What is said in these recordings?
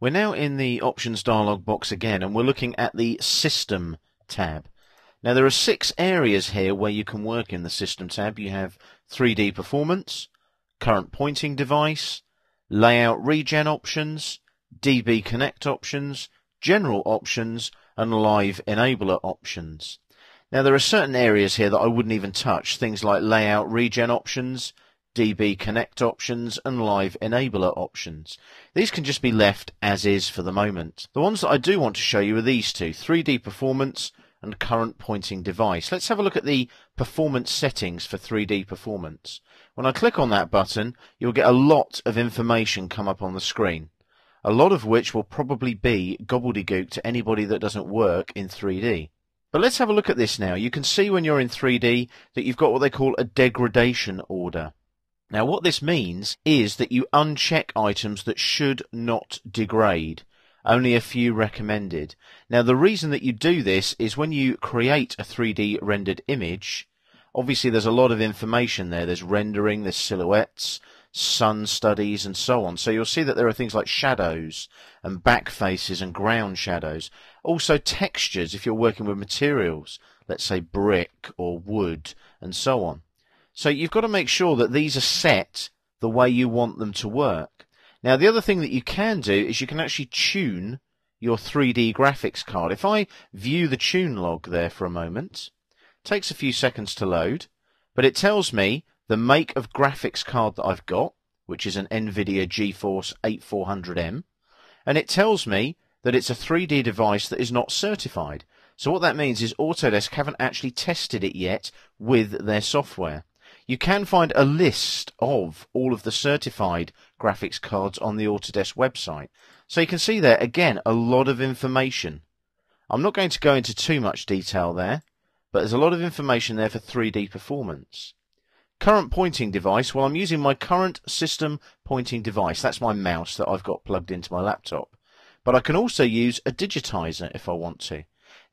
We're now in the Options dialog box again, and we're looking at the System tab. Now there are 6 areas here where you can work in the System tab. You have 3D Performance, Current Pointing Device, Layout Regen options, DB Connect options, General options, and Live Enabler options. Now there are certain areas here that I wouldn't even touch, things like Layout Regen options, DB Connect options, and Live Enabler options. These can just be left as is for the moment. The ones that I do want to show you are these two, 3D Performance and Current Pointing Device. Let's have a look at the performance settings for 3D Performance. When I click on that button, you'll get a lot of information come up on the screen, a lot of which will probably be gobbledygook to anybody that doesn't work in 3D. But let's have a look at this now. You can see when you're in 3D that you've got what they call a degradation order. Now what this means is that you uncheck items that should not degrade. Only a few recommended. Now the reason that you do this is when you create a 3D rendered image, obviously there's a lot of information there. There's rendering, there's silhouettes, sun studies and so on. So you'll see that there are things like shadows and back faces and ground shadows. Also textures if you're working with materials, let's say brick or wood and so on. So you've got to make sure that these are set the way you want them to work. Now the other thing that you can do is you can actually tune your 3D graphics card. If I view the tune log there for a moment, it takes a few seconds to load, but it tells me the make of graphics card that I've got, which is an NVIDIA GeForce 8400M, and it tells me that it's a 3D device that is not certified. So what that means is Autodesk haven't actually tested it yet with their software. You can find a list of all of the certified graphics cards on the Autodesk website. So you can see there, again, a lot of information. I'm not going to go into too much detail there, but there's a lot of information there for 3D Performance. Current pointing device, well, I'm using my current system pointing device. That's my mouse that I've got plugged into my laptop. But I can also use a digitizer if I want to.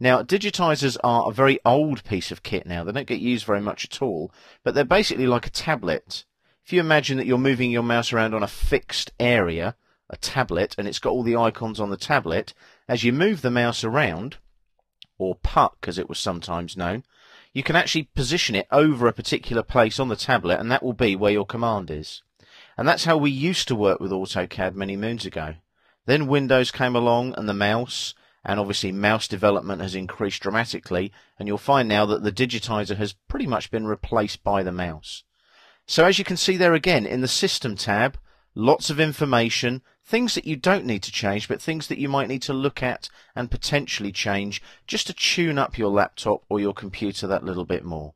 Now, digitizers are a very old piece of kit now. They don't get used very much at all, but they're basically like a tablet. If you imagine that you're moving your mouse around on a fixed area, a tablet, and it's got all the icons on the tablet, as you move the mouse around, or puck as it was sometimes known, you can actually position it over a particular place on the tablet, and that will be where your command is. And that's how we used to work with AutoCAD many moons ago. Then Windows came along and the mouse, and obviously mouse development has increased dramatically, and you'll find now that the digitizer has pretty much been replaced by the mouse. So as you can see there again, in the System tab, lots of information, things that you don't need to change, but things that you might need to look at and potentially change just to tune up your laptop or your computer that little bit more.